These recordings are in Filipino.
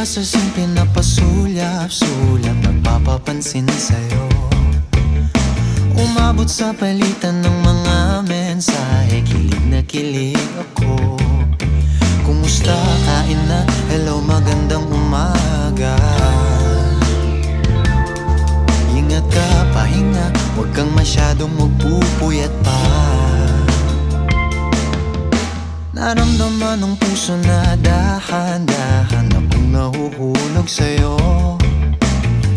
sa simple na pasulyap-sulyap, nagpapapansin sa'yo. Umabot sa palitan ng mga mensahe, kilig na kilig ako. Kumusta, kain na, hello, magandang umaga. Ingat ka, pahinga, huwag kang masyadong magpupuyat pa. Naramdaman ng puso na dahan-dahan akong nahuhulog sa'yo.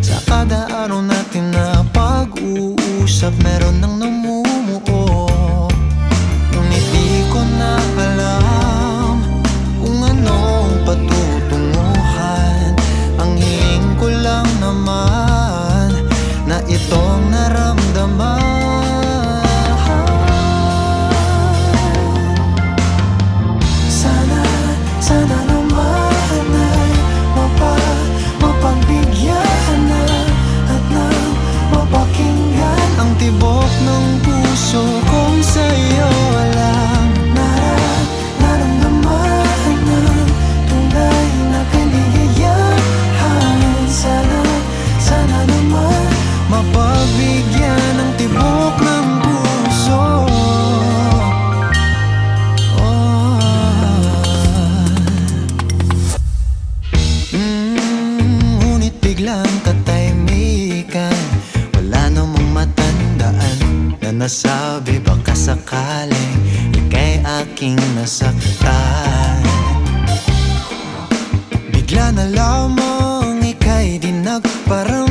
Sa kada araw natin na pag-uusap, meron nang namumuo. Ngunit di ko na alam kung anong patutunguhan. Ang hiling ko lang naman na itong naramdaman. Sana naman ay mapagbigyan na at nang mapakinggan ang tibok ng puso kong sa'yo lang naramdaman ng tunay na kaligayahan. Sana naman mapagbigyan ang tibok ng puso. Ngunit biglang katahimikan, wala namang matandaan na nasabi baka sakaling ika'y aking nasaktan. Bigla na lamang ika'y di nagparang